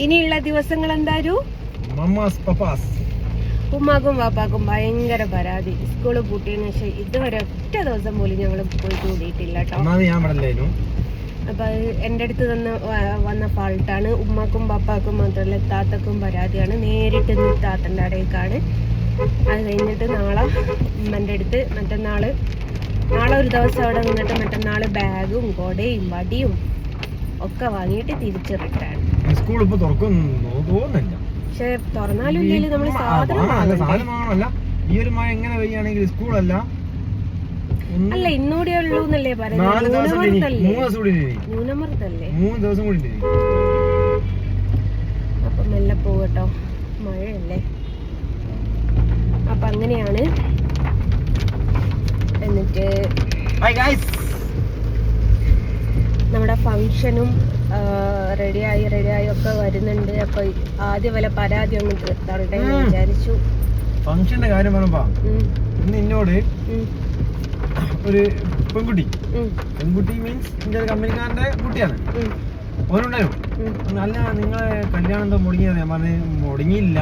ഇനിയുള്ള ദിവസങ്ങൾ എന്തായാലും ഉമ്മാക്കും വാപ്പാക്കും ഭയങ്കര പരാതി. സ്കൂള് പൂട്ടിയതിനു ശേഷം ഇതുവരെ ഒറ്റ ദിവസം പോലും ഞങ്ങൾ പോയി കൂടിയിട്ടില്ല കേട്ടോ. അപ്പൊ എന്റെ അടുത്ത് വന്ന ഫാൾട്ടാണ്. ഉമ്മാക്കും പാപ്പാക്കും മാത്രമല്ല താത്തക്കും പരാതിയാണ്. നേരിട്ട് താത്തന്റെ അടേക്കാണ്. അത് കഴിഞ്ഞിട്ട് നാളെ ഉമ്മന്റെ അടുത്ത് നാളെ ഒരു ദിവസം അവിടെ നിന്നിട്ട് മറ്റന്നാള് ബാഗും കൊടയും വടിയും ഒക്കെ വാങ്ങിയിട്ട് തിരിച്ച് റിട്ടേൺ. പക്ഷെ തുറന്നാലും ഇല്ലെങ്കിൽ നമ്മള് സാധനം അല്ല ഇന്നൂടെ ഉള്ളൂ എന്നല്ലേ പറയുന്നത്. ന്യൂനമർദ്ദല്ലേ. അപ്പൊ മെല്ലെ പോകട്ടോ, മഴയല്ലേ. അപ്പൊ അങ്ങനെയാണ്. എന്നിട്ട് നമ്മുടെ ഫംഗ്ഷനും റെഡിയായി ഒക്കെ വരുന്നുണ്ട്. അപ്പൊ ആദ്യം വല്ല പരാതി ഒന്നും തീർത്താറുണ്ട് വിചാരിച്ചു. ഫംഗ്ഷന്റെ കാര്യം പറഞ്ഞപ്പോ ഇന്ന് എന്നോട് ഒരു പെൺകുട്ടി മീൻസ് എന്റെ ഒരു കമ്പനിക്കാരന്റെ കുട്ടിയാണ്. ഓനുണ്ടായിരുന്നു. അല്ല നിങ്ങളെ കല്യാണം എന്തോ മുടങ്ങിയത്? ഞാൻ പറഞ്ഞു മുടങ്ങിയില്ല,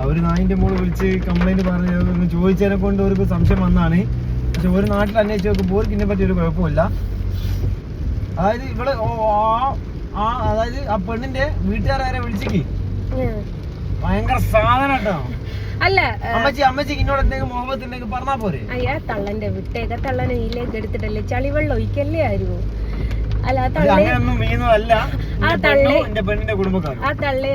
അവര് നായിന്റെ മോള് വിളിച്ച് കംപ്ലൈന്റ് പറഞ്ഞ് ചോദിച്ചതിനെ കൊണ്ട് അവർക്ക് സംശയം വന്നാണ്. പക്ഷെ ഒരു നാട്ടിൽ അന്വേഷിച്ച് നോക്കുമ്പോൾ ഓർക്ക് ഇതിനെ പറ്റി ഒരു കുഴപ്പമില്ല. അതായത് ഇവിടെ അതായത് ആ പെണ്ണിന്റെ വീട്ടുകാരെ വിളിച്ചിക്ക് ഭയങ്കര സാധനം കേട്ടോ. അല്ല അമ്മച്ചിക്ക് ഇന്നോട് എന്തെങ്കിലും മുഹബത്ത് ഉണ്ടെങ്കിൽ പറഞ്ഞാ പോരെ. അയ്യാ തള്ളന്റെ വിട്ടേക്ക, തള്ളനെ ഇതിലേക്ക് എടുത്തിട്ടല്ലേ ചളിവെള്ളം ഒഴിക്കല്ലേ ആയിരുന്നു. അല്ല ആ തള്ളെ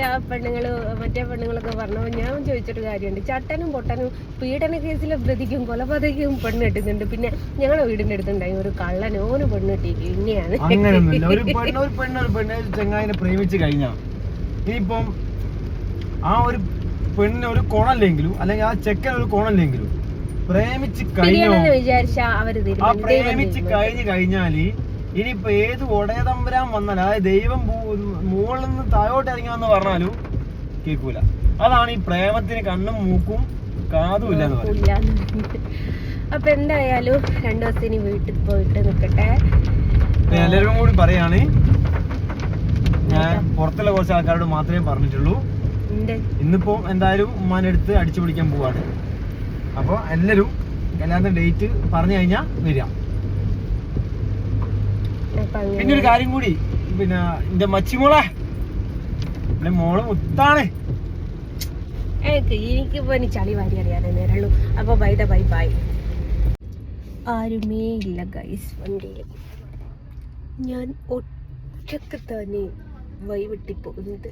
ആ പെണ്ണുങ്ങള് മറ്റേ പെണ്ണുങ്ങളൊക്കെ പറഞ്ഞപ്പോ ഞാൻ ചോദിച്ചൊരു കാര്യമുണ്ട്. ചട്ടനും പൊട്ടനും പീഡന കേസിലെ പ്രതിക്കും കൊലപാതകവും പെണ്ണ് കെട്ടുന്നുണ്ട്. പിന്നെ ഞങ്ങളുടെ വീടിന്റെ അടുത്തുണ്ടായി ഒരു കള്ളനോന് പെണ്ണ് കെട്ടിക്ക്. ഇങ്ങനെയാണ് ചെങ്ങായിനെ പ്രേമിച്ച് കഴിഞ്ഞാ ഇനിയിപ്പം ആ ഒരു പെണ്ണിന് ഒരു കോണല്ലെങ്കിലും അല്ലെങ്കിൽ ആ ചെക്കൻ ഒരു കോണല്ലെങ്കിലും പ്രേമിച്ച് കഴിഞ്ഞാല് ഇനിയിപ്പൊ ഏത് ഒടയതമ്പരാൻ വന്നാൽ അതായത് ദൈവം മുകളിൽ നിന്ന് താഴോട്ട് ഇറങ്ങാന്ന് പറഞ്ഞാലും കേൾക്കൂല. അതാണ് ഈ പ്രേമത്തിന് കണ്ണും മൂക്കും കാതും ഇല്ലാന്ന് പറയുന്നത്. അപ്പൊ എന്തായാലും 2 ദിവസത്തിന് വീട്ടിൽ പോയിട്ട് നിക്കട്ടെ. എല്ലാവരും കൂടി പറയാണ്, ഞാൻ പുറത്തുള്ള കുറച്ച് ആൾക്കാരോട് മാത്രമേ പറഞ്ഞിട്ടുള്ളൂ. ഇന്നിപ്പോ എന്തായാലും ഉമ്മാന്റെ അടുത്ത് അടിച്ചു പിടിക്കാൻ പോവാണ്. അപ്പൊ എല്ലാരും കല്യാണത്തിന്റെ ഡേറ്റ് പറഞ്ഞു കഴിഞ്ഞാ വരിക. പിന്നെ ഒരു കാര്യം കൂടി, പിന്നെ എന്റെ മച്ചിമോളെ മോള് മുത്താണ്. എനിക്കിപ്പോ ചളി വാരി അറിയാനേ നേരുള്ളൂ. അപ്പൊ ബൈ ബൈ. ആരുമേ ഇല്ല ഗൈസ് വണ്ടിയിൽ. ഞാൻ ഒറ്റക്ക് തന്നെ വൈവിട്ടിപ്പോകുന്നത്.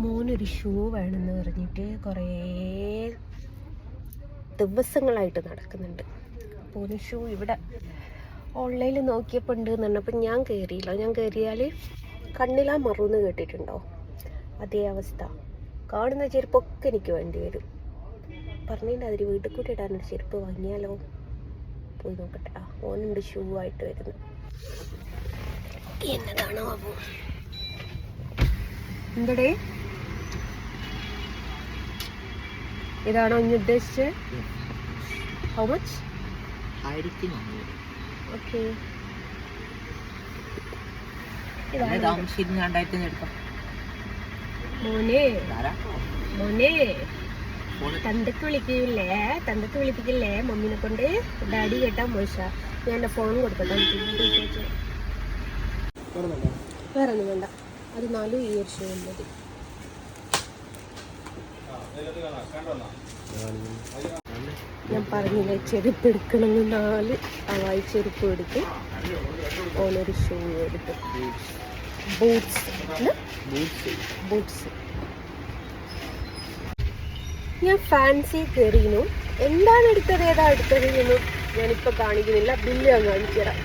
മോനൊരു ഷൂ വേണമെന്ന് പറഞ്ഞിട്ട് കുറേ ദിവസങ്ങളായിട്ട് നടക്കുന്നുണ്ട്. അപ്പോൾ ഒരു ഷൂ ഇവിടെ ഓൺലൈനിൽ നോക്കിയപ്പോൾ ഉണ്ട് എന്ന് പറഞ്ഞപ്പോൾ ഞാൻ കയറിയില്ല. ഞാൻ കയറിയാൽ കണ്ണിലാ മറുന്ന് കേട്ടിട്ടുണ്ടോ? അതേ അവസ്ഥ. കാണുന്ന ചെരുപ്പൊക്കെ എനിക്ക് വേണ്ടി വരും. പറഞ്ഞിട്ട് അതിൽ വീട്ടിൽ കൂടി ഇടാനൊരു ചെരുപ്പ് വാങ്ങിയാലോ? പോയി നോക്കട്ടെ. ഓനുണ്ട് ഷൂ ആയിട്ട് വരുന്നത്. എന്നതാണോ ആവോ? എന്തടേ ഇതാണോ ഇനി ഉദ്ദേശിച്ചത്? How much? 1400. ഓക്കെ. മോനെ തന്തക്ക് വിളിപ്പിക്കില്ലേ മമ്മീനെ കൊണ്ട്. ഡാഡി കേട്ടാ മോശ. ഞാൻ എൻ്റെ ഫോൺ കൊടുക്കട്ടെ. വേറെ ഒന്നും വേണ്ട. അത് 4 ഈ ഒരു ഷൂ മതി. ഞാൻ പറഞ്ഞില്ലേ ചെരുപ്പ് എടുക്കണമെന്ന്. 4 ഹവായി ചെരുപ്പ് എടുത്ത് ഓനൊരു ഷൂ എടുത്ത് ബൂട്ട്സ്. ഞാൻ ഫാൻസി കയറിയിരുന്നു. എന്താണ് എടുത്തത് ഏതാ എടുത്തത് എന്നും ഞാനിപ്പോൾ കാണിക്കുന്നില്ല. ബില്ല് ഞാൻ കാണിച്ചു തരാം.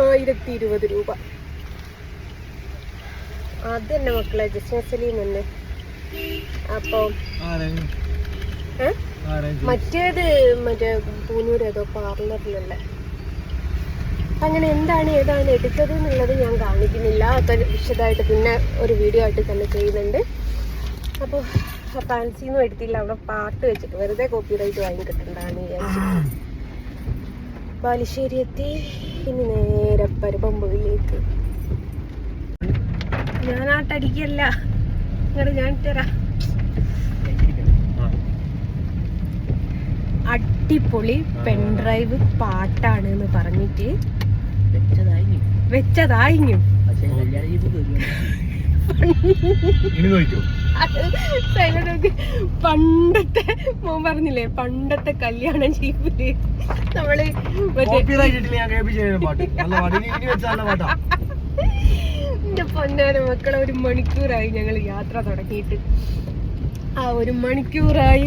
1020 രൂപ. അത് തന്നെ മക്കളെ ജസ്നസലിയും തന്നെ. അപ്പോൾ മറ്റേത് മറ്റേ പൂനൂർ ഏതോ പാർലറിലല്ലേ. അങ്ങനെ എന്താണ് ഏതാണ് എടുത്തത് എന്നുള്ളത് ഞാൻ കാണിക്കുന്നില്ല. അത് വിശദമായിട്ട് പിന്നെ ഒരു വീഡിയോ ആയിട്ട് തന്നെ ചെയ്യുന്നുണ്ട്. അപ്പോൾ ഫാൻസിന്നും എടുത്തില്ല. അവിടെ പാട്ട് വെച്ചിട്ട് വെറുതെ കോപ്പിറൈറ്റ് വാങ്ങി കിട്ടണ്ടാണ് വിചാരിച്ചിട്ട് ബാലുശ്ശേരി എത്തി. ഇനി നേരെ പരപ്പമ്പുഴയിലേക്ക്. ഞാനാട്ടടിക്കല്ല, ഇങ്ങോട്ട് ഞാൻ തരാം. അടിപൊളി പെൻഡ്രൈവ് പാട്ടാണ് എന്ന് പറഞ്ഞിട്ട് വെച്ചതായിഞ്ഞു. പണ്ടത്തെ മോൻ പറഞ്ഞില്ലേ, പണ്ടത്തെ കല്യാണ ജീപ്പില് നമ്മള് എന്റെ പൊന്നാന മക്കളെ 1 മണിക്കൂറായി ഞങ്ങൾ യാത്ര തുടങ്ങിയിട്ട്. ആ 1 മണിക്കൂറായി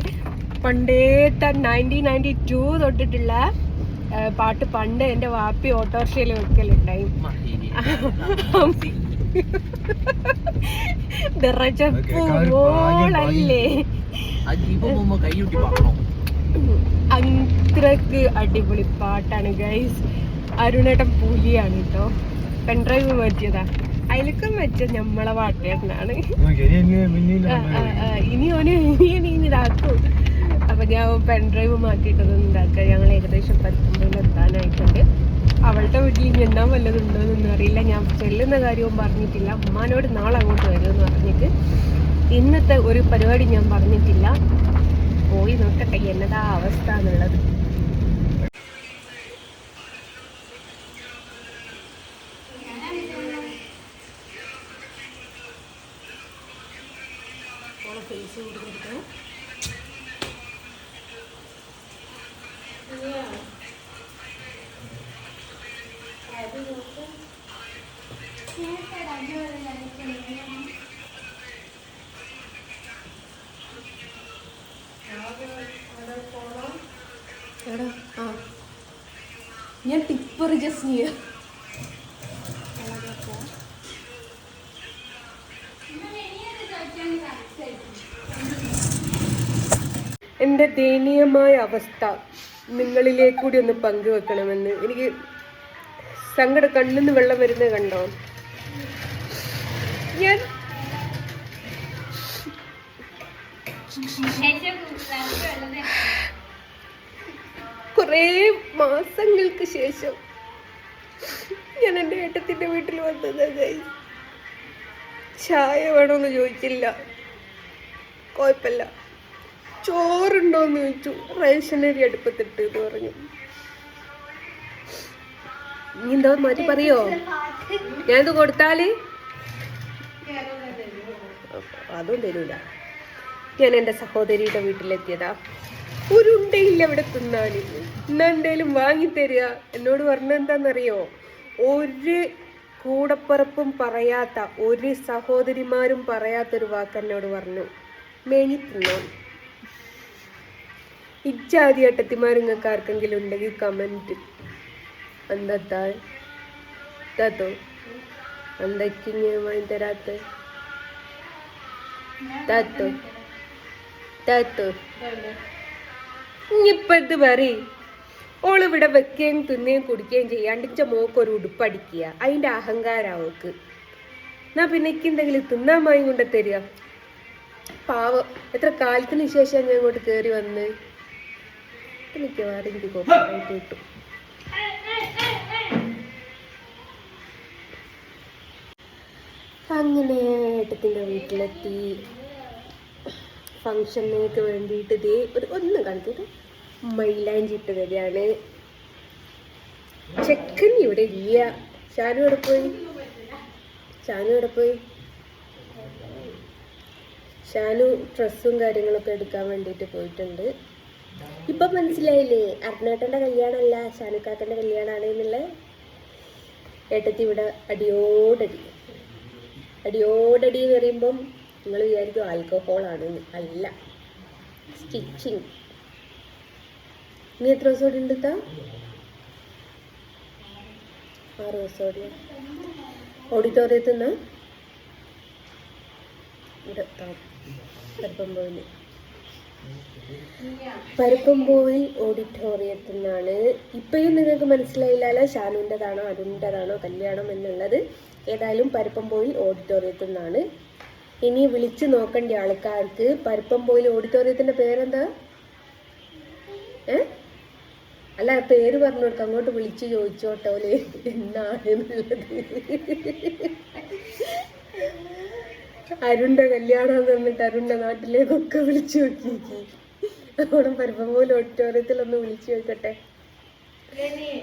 പണ്ടേത്തെ 1992 തൊട്ടിട്ടുള്ള പാട്ട് പണ്ട് എന്റെ വാപ്പി ഓട്ടോറിക്ഷയിൽ വെക്കലുണ്ടായി. ല്ലേ അത്രക്ക് അടിപൊളി പാട്ടാണ് ഗൈസ്. അരുണേട്ടൻ പുലിയാണ് കേട്ടോ. പെൻഡ്രൈവ് മാറ്റിയതാ, അതിലൊക്കെ വെച്ച നമ്മളെ പാട്ടേട്ടനാണ്. ഇനി ഓന് ഇതാക്കും. അപ്പൊ ഞാൻ പെൻഡ്രൈവ് മാറ്റിയിട്ടതൊന്നും ഇതാക്കാം. ഞങ്ങൾ ഏകദേശം പരുത്തുമ്പോൾ എത്താനായിട്ടുണ്ട്. അവളുടെ വീട്ടിൽ ഇനി എണ്ണാൻ വല്ലതുണ്ടോ എന്നൊന്നും അറിയില്ല. ഞാൻ ചെല്ലുന്ന കാര്യവും പറഞ്ഞിട്ടില്ല. ഉമ്മാനോട് നാളെ അങ്ങോട്ട് വരുമെന്ന് പറഞ്ഞിട്ട് ഇന്നത്തെ ഒരു പരിപാടി ഞാൻ പറഞ്ഞിട്ടില്ല. പോയി നോക്കട്ടെ എന്നതാ അവസ്ഥ എന്നുള്ളത്. ഫേസ് കൊടുത്തിട്ട് ഞാൻ ടിപ്പ് റിജസ്റ്റ് ചെയ്യാം. എൻ്റെ ദയനീയമായ അവസ്ഥ നിങ്ങളിലേക്ക് കൂടി ഒന്ന് പങ്കുവെക്കണമെന്ന്. എനിക്ക് സങ്കടം, കണ്ണിന്ന് വെള്ളം വരുന്നത് കണ്ടോ. ഞാൻ കുറേ മാസങ്ങൾക്ക് ശേഷം ഞാൻ എൻ്റെ ഏട്ടത്തിൻ്റെ വീട്ടിൽ വന്നത്. ചായ വേണമെന്ന് ചോദിച്ചില്ല, കുഴപ്പമില്ല. ചോറുണ്ടോയെന്ന് ചോദിച്ചു, റേഷനരി അടുപ്പത്തിട്ട് എന്ന് പറഞ്ഞു. നീ എന്താ മാറ്റി പറയോ? ഞാനിത് കൊടുത്താല് അതും തരൂല. ഞാൻ എൻ്റെ സഹോദരിയുടെ വീട്ടിലെത്തിയതാ. ഒരു ഉണ്ടയില്ല ഇവിടെ തിന്നാല്. എന്നാ എന്തേലും വാങ്ങിത്തരിക. എന്നോട് പറഞ്ഞെന്താന്നറിയോ, ഒരു കൂടപ്പുറപ്പും പറയാത്ത, ഒരു സഹോദരിമാരും പറയാത്തൊരു വാക്ക് എന്നോട് പറഞ്ഞു, മേങ്ങി തിന്നോ. ഇജ്ജാതി ഏട്ടത്തിമാർ നിങ്ങൾക്ക് ആർക്കെങ്കിലും ഉണ്ടെങ്കിൽ കമൻറ്റ്. എന്താ താത്തോ എന്തൊക്കെ വാങ്ങി തരാത്ത താത്തോ താത്തോ ഇനിയിപ്പത് പറയും. ഓളിവിടെ വെക്കുകയും തിന്നുകയും കുടിക്കുകയും ചെയ്യാണ്ടിച്ച മോക്കൊരു ഉടുപ്പടിക്കുക, അതിൻ്റെ അഹങ്കാരാവക്ക്. എന്നാ പിന്നെ എനിക്ക് എന്തെങ്കിലും തിന്നാൻ വാങ്ങി കൊണ്ട് തരിക. പാവം, എത്ര കാലത്തിന് ശേഷം ഞാൻ ഇങ്ങോട്ട് കയറി വന്ന്. മിക്കവാറും എനിക്ക് കോപ്പായിട്ട് കിട്ടും. അങ്ങനെ ഏട്ടത്തിൻ്റെ വീട്ടിലെത്തി. ഫങ്ഷനേക്ക് വേണ്ടിയിട്ട് ഇതേ ഒന്ന് കാണിച്ചിട്ട് മൈലാഞ്ചി ഇട്ട് തരികയാണ്. ചെക്കൻ ഇവിടെ ഇല്ല. ഷാനു എവിടെ പോയി? ഷാനു ഡ്രസ്സും കാര്യങ്ങളൊക്കെ എടുക്കാൻ വേണ്ടിയിട്ട് പോയിട്ടുണ്ട്. ഇപ്പം മനസ്സിലായില്ലേ, അർണേട്ടൻ്റെ കല്യാണമല്ല ഷാനുക്കാക്കൻ്റെ കല്യാണമാണ് എന്നുള്ള. ഏട്ടത്തി ഇവിടെ അടിയോടടി എന്ന് പറയുമ്പം നിങ്ങൾ വിചാരിക്കും ആൽക്കഹോളാണ്. അല്ല, സ്റ്റിച്ചിങ്. ഇനി എത്ര ദിവസം കൂടി ഉണ്ട്? 6 ദിവസം കൂടി. ഓഡിറ്റോറിയത്തിൽ നിന്ന് ഇവിടെ പരപ്പംപോയിൽ ഓഡിറ്റോറിയത്തിൽ നിന്നാണ്. ഇപ്പോഴും നിങ്ങൾക്ക് മനസ്സിലായില്ലല്ലോ ഷാനുവിൻ്റെതാണോ അരുണിൻ്റെതാണോ കല്യാണം എന്നുള്ളത്. ഏതായാലും പരപ്പംപോയിൽ ഓഡിറ്റോറിയത്തിൽ നിന്നാണ്. ഇനി വിളിച്ച് നോക്കേണ്ട ആൾക്കാർക്ക് പരപ്പംപോയിൽ ഓഡിറ്റോറിയത്തിൻ്റെ പേരെന്താ? അല്ല, പേര് പറഞ്ഞു കൊടുക്കാം. അങ്ങോട്ട് വിളിച്ച് ചോദിച്ചോട്ടോലെ എന്നാണ് എന്നുള്ളത്. അരുണിന്റെ കല്യാണം എന്നിട്ട് അരുണിന്റെ നാട്ടിലേക്കൊക്കെ വിളിച്ചു നോക്കി. ഓണം വരുമ്പോ പോലെ ഓഡിറ്റോറിയത്തിലൊന്ന് വിളിച്ചു നോക്കട്ടെ.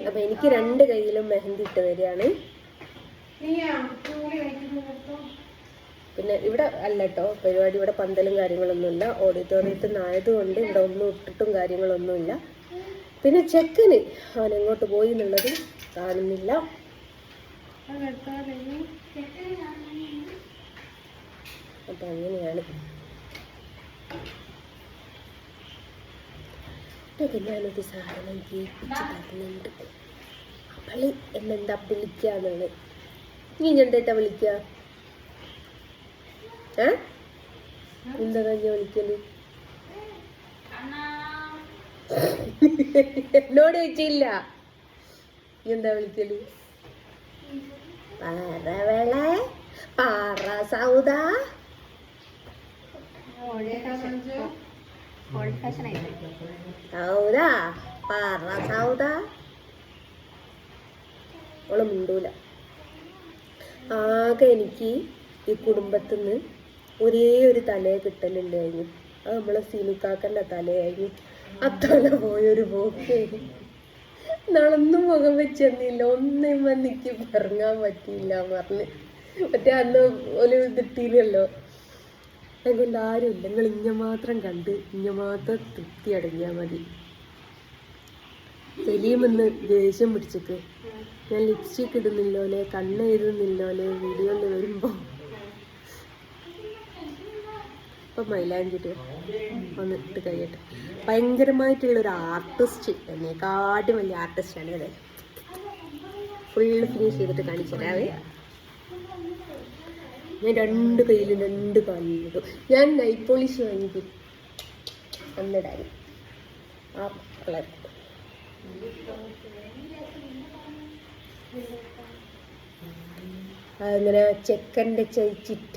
അപ്പൊ എനിക്ക് 2 കയ്യിലും മെഹന്തി ഇട്ട് തരികയാണ്. പിന്നെ ഇവിടെ അല്ല കേട്ടോ പരിപാടി, ഇവിടെ പന്തലും കാര്യങ്ങളൊന്നുമില്ല. ഓഡിറ്റോറിയത്തിൽ നിന്നായതുകൊണ്ട് ഇവിടെ ഒന്നും ഇട്ടിട്ടും കാര്യങ്ങളൊന്നുമില്ല. പിന്നെ ചെക്കന് അവൻ എങ്ങോട്ട് പോയി എന്നുള്ളത് കാണുന്നില്ല. അപ്പൊ അങ്ങനെയാണ്. ഞാനൊരു സാധനം കേൾപ്പിച്ച് തരുന്നുണ്ട്. അവള് എന്നെന്താ വിളിക്കാന്നുള്ളത്. നീ എന്താ വിളിക്ക? എന്താ ഞാൻ വിളിക്കല്? എന്നോട് ചോദിച്ചില്ല. നീ എന്താ വിളിക്കല്? പാറവളെ, പാറ സൗദ. സൗദ, പാറ സൗദ. അവള് മിണ്ടൂല. ആകെ എനിക്ക് ഈ കുടുംബത്തിന്ന് ഒരേ ഒരു തലയെ കിട്ടലുണ്ടായിരുന്നു. അത് നമ്മളെ സിനുക്കാക്കൻ്റെ തലയായിരുന്നു. ആ തല പോയൊരു പോക്കേ. നാളൊന്നും മുഖം വെച്ചെന്നില്ല. ഒന്നും എനിക്ക് ഇറങ്ങാൻ പറ്റിയില്ല പറഞ്ഞ്. മറ്റേ അന്ന് ഒരു ഇതിട്ടീനല്ലോ. അതുകൊണ്ട് ആരുമില്ല. നിങ്ങൾ ഇഞ്ഞ മാത്രം കണ്ട് ഇഞ്ഞ മാത്രം തൃപ്തി അടങ്ങിയാൽ മതി. സലീമെന്ന് ദേഷ്യം പിടിച്ചിട്ട് ഞാൻ ലിപ്സ്റ്റിക് ഇടുന്നില്ലോലെ, കണ്ണ് എഴുതുന്നില്ലോലെ വീഡിയോയിൽ വരുമ്പോ. ഇപ്പൊ മൈലാഞ്ചിട്ട് ഒന്ന് ഇട്ട് കഴിയട്ടെ. ഭയങ്കരമായിട്ടുള്ളൊരു ആർട്ടിസ്റ്റ്, എന്നെക്കാട്ടും വലിയ ആർട്ടിസ്റ്റാണ് ഇത്. ഫുള്ള് ഫിനിഷ് ചെയ്തിട്ട് കാണിച്ചു തരാവേ. ഞാൻ 2 കയ്യിലും 2 കാലിലും ഇടും. ഞാൻ നൈറ്റ് പോളിഷ് വാങ്ങിക്കും അന്നിടാൻ. ആ കളർ അങ്ങനെ ചെക്കൻ്റെ ചിറ്റ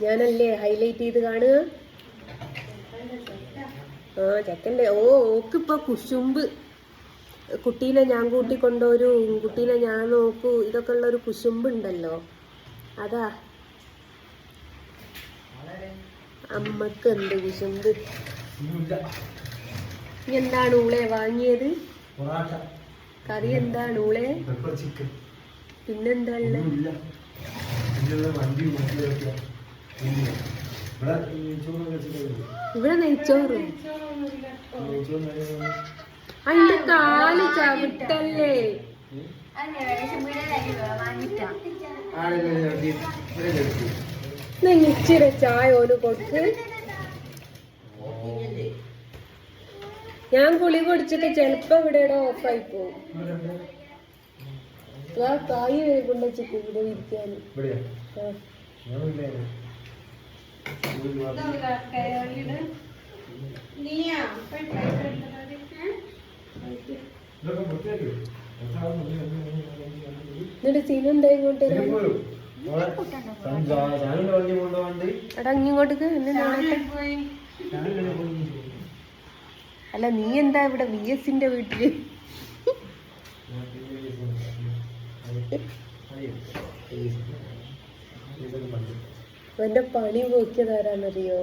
ഞാനല്ലേ ഹൈലൈറ്റ് ചെയ്ത് കാണുക. ആ ചെക്കൻ്റെ ഓക്കിപ്പോ കുശുമ്പ്. കുട്ടീനെ ഞാൻ കൂട്ടിക്കൊണ്ടൊരു കുട്ടീനെ ഞാൻ നോക്കൂ ഇതൊക്കെ ഉള്ളൊരു കുശുമ്പുണ്ടല്ലോ. അതാ അമ്മക്ക് എന്ത് കുശുമ്പ്. എന്താണ് ഊളെ വാങ്ങിയത്? കറി എന്താണ് ഊളെ? പിന്നെന്താ ഉള്ളത്? ഇവിടെ നെയ്ച്ചോറ്. അതിന്റെ കാല് ചവിട്ടല്ലേ. ഇച്ചിരി ചായ ഒരു കൊടുക്ക്. ഞാൻ കുളി കുടിച്ചിട്ട് ചെലപ്പോ ഇവിടെ ഓഫായി പോകും. കായ് കൊണ്ട ചിക്കൻ ഇവിടെ ഇരിക്കാന്. എന്നിട്ട് സീന എന്താ ഇങ്ങോട്ട്? എടാ ഇങ്ങോട്ടേക്ക് അല്ല നീ എന്താ ഇവിടെ VSന്റെ വീട്ടില്? എന്റെ പണി പോക്കിയതാരാന്നറിയോ?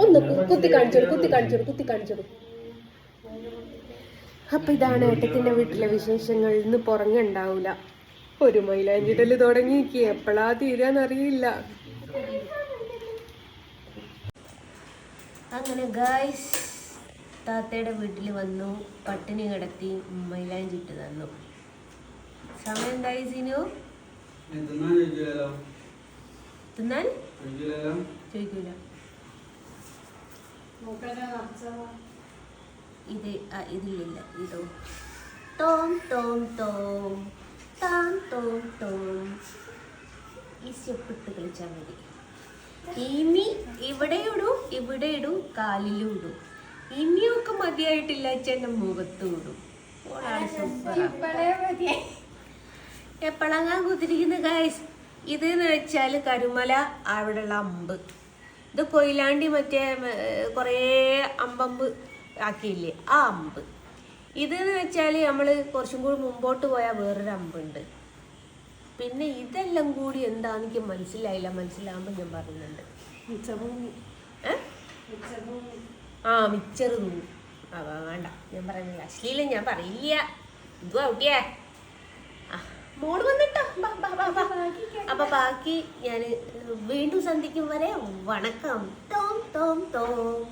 ഒന്ന് കുത്തി കാണിച്ചോളൂ. അപ്പൊ ഇതാണ് ഏട്ടത്തിന്റെ വീട്ടിലെ വിശേഷങ്ങൾ. ഇന്ന് പുറങ്ങുണ്ടാവൂല. ഒരു മൈലാഞ്ചിടല് തുടങ്ങിക്ക്. എപ്പോഴാ തീരാന്നറിയില്ല. അങ്ങനെ ഗായ്സ് താത്തയുടെ വീട്ടിൽ വന്നു. പട്ടിണി കിടത്തി മൈലാഞ്ചിട്ട് തന്നു. സമയം എന്തായി സീനു? തിന്നാൻ ചോദിക്കൂല. ഇതിലില്ല. ഇതോ ടോം ടോം ടോം ടാം ടോം ടോം. ഈ സ്റ്റെപ്പിട്ട് കളിച്ചാൽ മതി. ഇനി ഇവിടെ ഇടും കാലിലും ഇടും. ഇനിയൊക്കെ മതിയായിട്ടില്ല. അച്ഛൻ്റെ മുഖത്തും ഇടും. എപ്പോഴാ കുത്തിരിക്കുന്ന ഗായ്സ്? ഇതെന്ന് വെച്ചാൽ കരുമല അവിടെയുള്ള അമ്പ്. ഇത് കൊയിലാണ്ടി മറ്റേ കുറേ അമ്പമ്പ് ആക്കിയില്ലേ ആ അമ്പ്. ഇതെന്ന് വെച്ചാൽ നമ്മൾ കുറച്ചും കൂടി മുമ്പോട്ട് പോയാൽ വേറൊരു അമ്പുണ്ട്. പിന്നെ ഇതെല്ലാം കൂടി എന്താന്ന് എനിക്ക് മനസ്സിലാകുമ്പോൾ ഞാൻ പറയുന്നുണ്ട്. മിച്ചറ് തൂങ്ങി. വേണ്ട, ഞാൻ പറയുന്നില്ല, അശ്ലീലം ഞാൻ പറയില്ല. ഇതുവാ കുട്ടിയേ, മോള് വന്നിട്ടോ. അപ്പൊ ബാക്കി ഞാൻ വീണ്ടും സന്ധിക്കും വരെ വണക്കം. ടോം ടോം ടോം.